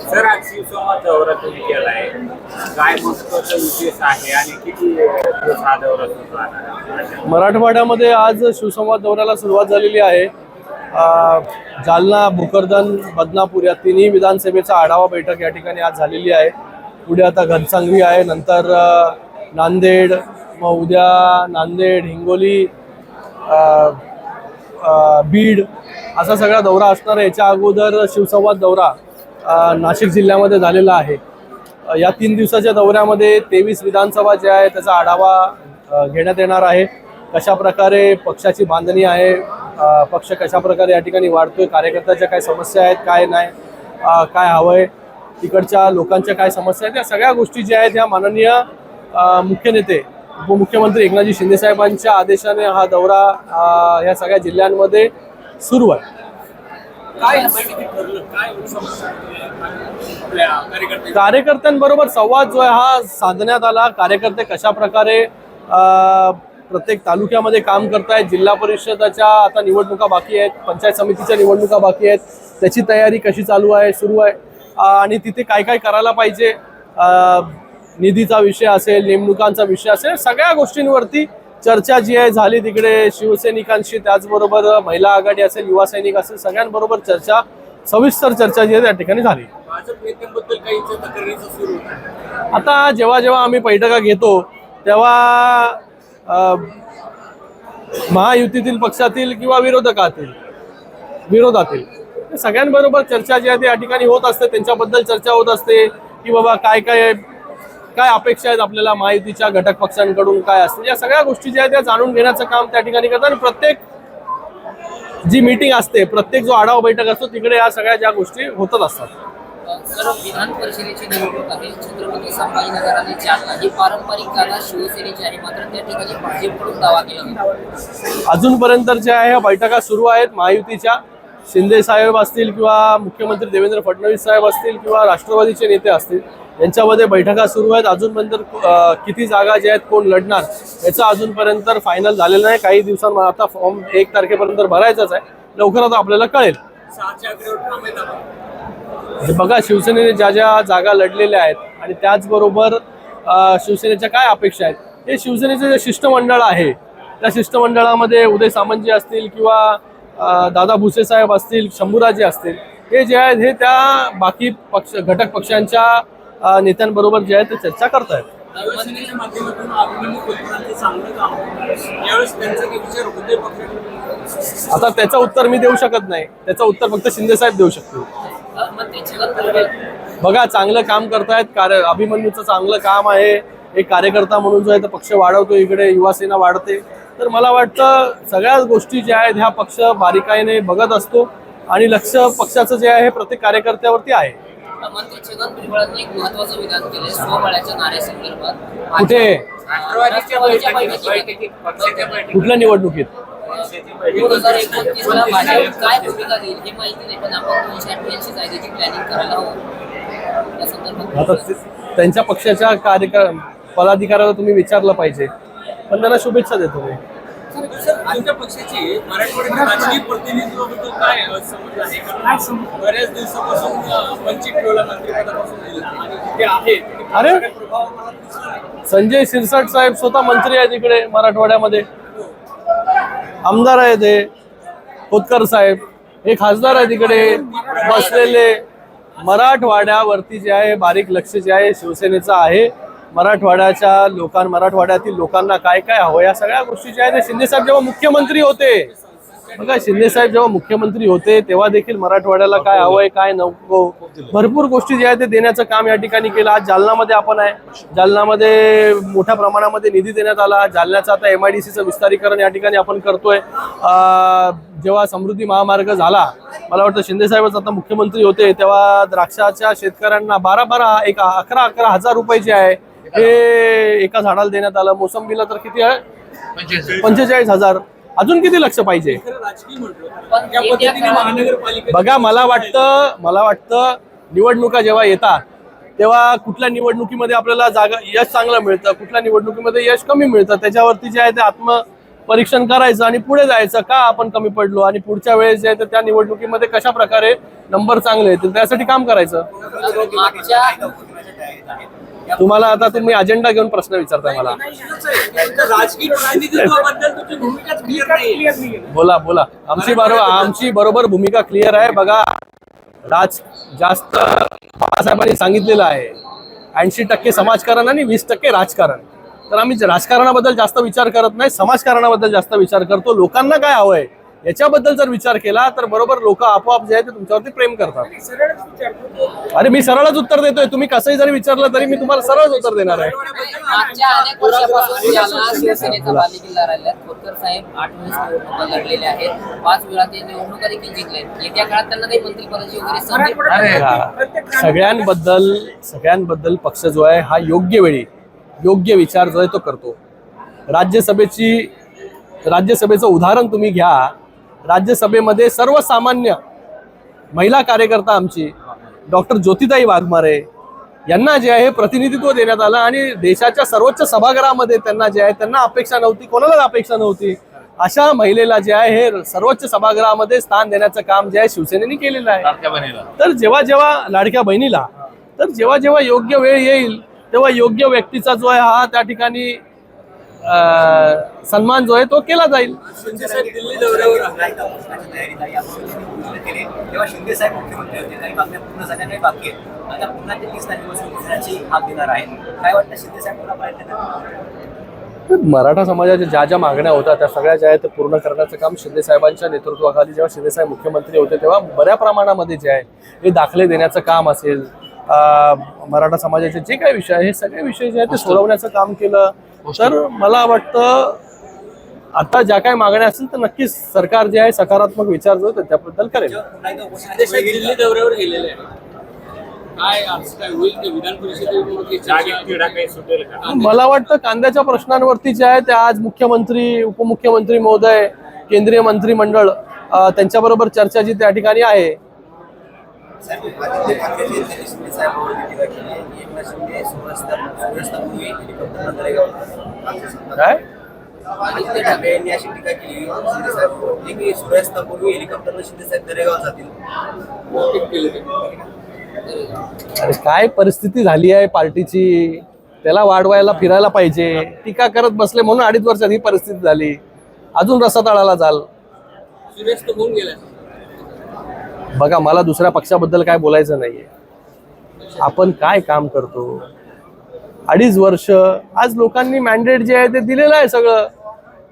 Sir आज शिवसंवाद दौरा तुम्ही केलाय, काय महत्वाचा उद्देश आहे आणि किती दिवस हा दौरा सुरू राहणार आहे? मराठवाड्यामध्ये आज शिवसंवाद दौऱ्याला सुरुवात झालेली आहे. जालना, भोकरदन, बदनापूर या तिन्ही विधानसभेचा आढावा बैठक या ठिकाणी आज झालेली आहे. पुढे आता घनसांगवी आहे, नंतर नांदेड, मग उद्या नांदेड, हिंगोली, बीड असा सगळा दौरा असणार आहे. याच्या अगोदर शिवसंवाद दौरा नाशिक जिल्ह्यामध्ये झालेला आहे. या 3 दिवसाच्या दौऱ्यामध्ये 23 विधानसभा ज्या आहे त्याचा आढावा घेण्यात येणार आहे. कशा प्रकारे पक्षाची बांधणी आहे, पक्ष कशा प्रकारे या ठिकाणी वाढतोय, कार्यकर्त्याच्या काय समस्या आहेत, काय नाही, काय हवंय, तिकडच्या लोकांच्या काय समस्या आहेत, या सगळ्या गोष्टी ज्या आहेत ह्या माननीय मुख्य नेते उपमुख्यमंत्री एकनाथजी शिंदे साहेबांच्या आदेशाने हा दौरा या सगळ्या जिल्ह्यांमध्ये सुरू आहे. कार्यकर्त्यांबरोबर संवाद जो आहे हा साधण्यात आला. कार्यकर्ते कशा प्रकारे प्रत्येक तालुक्यामध्ये काम करतायत, जिल्हा परिषदाच्या आता निवडणुका बाकी आहेत, पंचायत समितीच्या निवडणुका बाकी आहेत, त्याची तयारी कशी चालू आहे, सुरू आहे, आणि तिथे काय काय करायला पाहिजे, निधीचा विषय असेल, नेमणुकांचा विषय असेल, सगळ्या गोष्टींवरती चर्चा जी आहे झाली. तिकडे शिवसैनिकांशी, त्याचबरोबर महिला आघाडी असेल, युवा सैनिक असेल, सगळ्यांबरोबर चर्चा, सविस्तर चर्चा जी आहे त्या ठिकाणी झाली. आता जेव्हा जेव्हा आम्ही बैठका घेतो तेव्हा महायुतीतील पक्षातील किंवा विरोधातील सगळ्यांबरोबर चर्चा जी आहे ती या ठिकाणी होत असते. त्यांच्याबद्दल चर्चा होत असते की बाबा काय काय काय अपेक्षा आहेत आपल्याला महायुतीच्या घटक पक्षांकडून, काय असते, या सगळ्या गोष्टी ज्या आहेत त्या जाणून घेण्याचं काम त्या ठिकाणी करतात. आणि प्रत्येक जी मीटिंग असते, प्रत्येक जो आढावा बैठक असतो, तिकडे या सगळ्या ज्या गोष्टी होतच असतात. सर, विधान परिषदेची निवडणूक आहे. छत्रपती संभाजीनगर आणि जालना ही पारंपरिक जागा शिवसेनेची आहे, मात्र त्या ठिकाणी भाजपकडून दावा केला. अजूनपर्यंत ज्या आहे ह्या बैठका सुरू आहेत महायुतीच्या. शिंदे साहेब असतील किंवा मुख्यमंत्री देवेंद्र फडणवीस साहेब असतील किंवा राष्ट्रवादीचे नेते असतील, यांच्यामध्ये बैठका सुरू आहेत. अजूनपर्यंत किती जागा ज्या आहेत, कोण लढणार, याचं अजूनपर्यंत फायनल झालेलं नाही. काही दिवसांमध्ये आता फॉर्म 1 तारखेपर्यंत भरायचाच आहे, लवकरच आपल्याला कळेल. बघा, शिवसेनेने ज्या ज्या जागा लढलेल्या आहेत आणि त्याचबरोबर शिवसेनेच्या काय अपेक्षा आहेत, हे शिवसेनेचे जे शिष्टमंडळ आहे त्या शिष्टमंडळामध्ये उदय सामंत असतील किंवा दादा भुसे साहेब असतील, शंभूराजे असतील, हे जे आहेत हे त्या बाकी घटक पक्षांच्या नेत्यांबरोबर जे आहे ते चर्चा करतायत. आता त्याचं उत्तर मी देऊ शकत नाही, त्याचं उत्तर फक्त शिंदे साहेब देऊ शकतील. बघा, चांगलं काम करतायत, अभिमन्यूचं चांगलं काम आहे. एक कार्यकर्ता म्हणून जो आहे तो पक्ष वाढवतो, इकडे युवासेना वाढते. तर मला वाटतं सगळ्याच गोष्टी ज्या आहेत ह्या पक्ष बारीकाईने बघत असतो आणि लक्ष पक्षाचं जे आहे प्रत्येक कार्यकर्त्यावरती आहे. मंत्री छगन भुजबळांनी एक महत्त्वाचं विधान केले स्वबळाच्या नाऱ्यासंदर्भात. कुठे? कुठल्या निवडणुकीत? 2029 ला भाजप काय भूमिका घेईल हे माहिती नाही, पण आपण 288 जागेची प्लॅनिंग करायला हवं या संदर्भात. त्यांच्या पक्षाच्या पदाधिकाऱ्याला तुम्ही विचारलं पाहिजे, पण त्यांना शुभेच्छा देतो मी. आमच्या पक्षाची मराठवाड्यात राजकीय प्रतिनिधित्वाबद्दल काय समज आहे? बऱ्याच दिवसापासून वंचित ठेवला मंत्रिपदापासून आणि ते आहे. अरे, संजय शिरसाट साहेब स्वतः मंत्री आहेत इकडे मराठवाड्यामध्ये, आमदार आहेत. हे खोतकर साहेब हे खासदार आहेत इकडे बसलेले. मराठवाड्यावरती जे आहे बारीक लक्ष जे आहे शिवसेनेचं आहे. मराठवाड्यातील लोकांना काय काय हवं या सगळ्या गोष्टी ज्या आहेत. शिंदे साहेब जेव्हा मुख्यमंत्री होते, बघा, शिंदे साहेब जेव्हा मुख्यमंत्री होते तेव्हा देखील मराठवाड्याला काय हवंय, काय नको, भरपूर गोष्टी ज्या आहेत ते देण्याचं काम या ठिकाणी केलं. आज जालनामध्ये आपण आहे, जालनामध्ये मोठ्या प्रमाणामध्ये निधी देण्यात आला. जालन्याचं आता MIDCचं विस्तारीकरण या ठिकाणी आपण करतोय. जेव्हा समृद्धी महामार्ग झाला, मला वाटतं शिंदे साहेबच आता मुख्यमंत्री होते तेव्हा द्राक्षाच्या शेतकऱ्यांना 11 हजार रुपये जे आहे हे एका झाडाला देण्यात आलं. मोसंबीला तर किती आहे? 45,000. अजून किती लक्ष पाहिजे? बघा, मला वाटतं निवडणुका जेव्हा येतात तेव्हा कुठल्या निवडणुकीमध्ये आपल्याला यश चांगलं मिळतं, कुठल्या निवडणुकीमध्ये यश कमी मिळतं, त्याच्यावरती जे आहे ते परीक्षण करायचं आणि पुढे जायचं, का आपण कमी पडलो आणि पुढच्या वेळेस जे आहे तर त्या निवडणुकीमध्ये कशा प्रकारे नंबर चांगले येतील त्यासाठी काम करायचं. तुम्हाला आता तुम्ही अजेंडा घेऊन प्रश्न विचारताय मला. राजकीय प्रतिनिधित्वाबद्दल तुमची भूमिकाच क्लिअर नाही. बोला. आमची बरोबर भूमिका क्लिअर आहे. बघा, जास्त बाळासाहेबांनी सांगितलेलं आहे 80% समाजकारण आणि 20% राजकारण. तर आम्ही राजकारणाबद्दल जास्त विचार करत नाही, समाजकारणाबद्दल जास्त विचार करतो. लोकांना काय हवंय याच्याबद्दल जर विचार केला तर बरोबर लोक आपोआप जे आहे ते तुमच्यावरती प्रेम करतात. अरे मी सरळच उत्तर देतोय. तुम्ही कसंही जरी विचारलं तरी मी तुम्हाला सरळच उत्तर देणार आहे. मागच्या अनेक वर्षापासून जालना शिवसेनेचा बालेकिल्ला राहिला. खोतकर साहेब 8 वेळेस निवडणुका लढलेल्या आहेत, 5 वेळा ते निवडणुका देखील जिंकले. येत्या काळात त्यांना काही मंत्रिपदाची वगैरे संधी सगळ्यांबद्दल पक्ष जो आहे हा योग्य वेळी योग्य विचार जो आहे तो करतो. राज्यसभेचं उदाहरण तुम्ही घ्या. राज्यसभेमध्ये सर्वसामान्य महिला कार्यकर्ता आमची डॉक्टर ज्योतिताई वाघमारे यांना जे आहे प्रतिनिधित्व देण्यात आलं आणि देशाच्या सर्वोच्च सभागृहामध्ये त्यांना जे आहे त्यांना अपेक्षा नव्हती, कोणालाच अपेक्षा नव्हती, अशा महिलेला जे आहे हे सर्वोच्च सभागृहामध्ये स्थान देण्याचं काम जे आहे शिवसेनेने केलेलं आहे. तर जेव्हा लाडक्या बहिणीला जेव्हा योग्य वेळ येईल तेव्हा योग्य व्यक्तीचा जो आहे हा त्या ठिकाणी सन्मान जो आहे तो केला जाईल. शिंदे साहेब दिल्ली दौऱ्यावर आहे. तेव्हा शिंदे साहेब मुख्यमंत्री होते, काही मागण्या पूर्ण झाल्या, काही बाकी आहेत. आता पुन्हा ते 30 तारखेपासून दुसऱ्याची हात देणार आहे. काय वाटतं, शिंदे साहेब पुन्हा प्रयत्न करणार? मराठा समाजाच्या ज्या मागण्या होत्या त्या सगळ्या ज्या आहेत ते पूर्ण करण्याचं काम शिंदे साहेबांच्या नेतृत्वाखाली जेव्हा शिंदे साहेब मुख्यमंत्री होते तेव्हा बऱ्या प्रमाणामध्ये जे आहे हे दाखले देण्याचं काम असेल, मराठा समाजाचे जे काही विषय आहे हे सगळे विषय जे आहेत ते सोडवण्याचं काम केलं. तर मला वाटतं आता ज्या काही मागण्या असतील तर नक्कीच सरकार जे आहे सकारात्मक विचार जो त्याबद्दल करेल. शिंदे साहेब दिल्ली दौऱ्यावर गेलेले आहे. काय आज काय होईल ते विधान परिषदेत? मला वाटतं कांद्याच्या प्रश्नांवरती जे आहे ते आज मुख्यमंत्री, उपमुख्यमंत्री महोदय, केंद्रीय मंत्रिमंडळ त्यांच्याबरोबर चर्चा जी त्या ठिकाणी आहे. काय आदित्य ठाकरे यांनी अशी टीका केली शिंदे साहेबांवरती की सूर्यास्तापूर्वी हेलिकॉप्टरनं शिंदे साहेब दरेगाव जातील. अरे काय परिस्थिती झाली आहे पार्टीची, त्याला वाढवायला फिरायला पाहिजे. टीका करत बसले म्हणून 2.5 वर्षात ही परिस्थिती झाली. अजून रसातळाला जाल. सूर्यास्त होऊन गेला. बघा, मला दुसऱ्या पक्षाबद्दल काय बोलायचं नाहीये. आपण काय काम करतो 2.5 वर्ष, आज लोकांनी मॅन्डेट जे आहे ते दिलेलं आहे सगळं.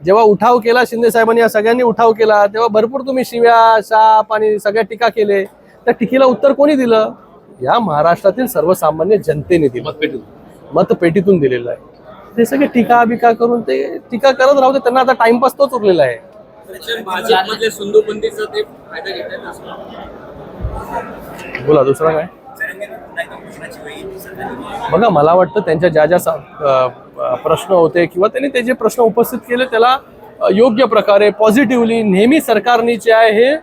जेव्हा उठाव केला शिंदे साहेबांनी, या सगळ्यांनी उठाव केला तेव्हा भरपूर तुम्ही शिव्या, शाप आणि सगळ्या टीका केले. त्या टीकेला उत्तर कोणी दिलं? या महाराष्ट्रातील सर्वसामान्य जनतेने दिलं, मतपेटीतून दिलेलं आहे. ते सगळे टीका बिका करून ते टीका करत राहू दे, त्यांना आता टाइमपास तोच उरलेला आहे. भाजपमधले संधूबंदीचा ते फायदा घेतात असं. बोला दुसरा काय. बघा, मला वाटतं त्यांच्या ज्या प्रश्न होते किंवा त्यांनी ते जे प्रश्न उपस्थित केले त्याला योग्य प्रकारे पॉझिटिव्हली नेहमी सरकारने जे आहे हे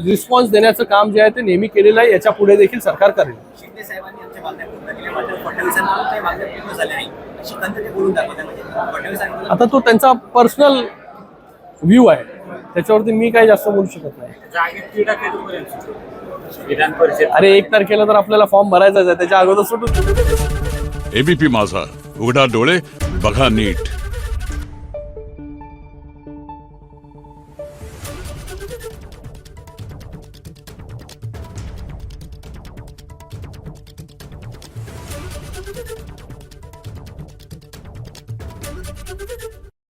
रिस्पॉन्स देण्याचं काम जे आहे ते नेहमी केलेलं आहे. याच्या पुढे देखील सरकार करेल. शिंदे साहेबांनी आमच्या मागण्या पूर्ण केल्या, मात्र फडणवीसांकडून काही मागण्या पूर्ण झाल्या नाही अशी खंत ते बोलून दाखवतात. म्हणजे फडणवीसांकडून आता तो त्यांचा पर्सनल व्ह्यू आहे, त्याच्यावरती मी काही जास्त बोलू शकत नाही. विधान परिषद अरे 1 तारखेला तर आपल्याला फॉर्म भरायचाच आहे, त्याच्या अगोदर सुटून. एबीपी माझा, उघडा डोळे बघा नीट.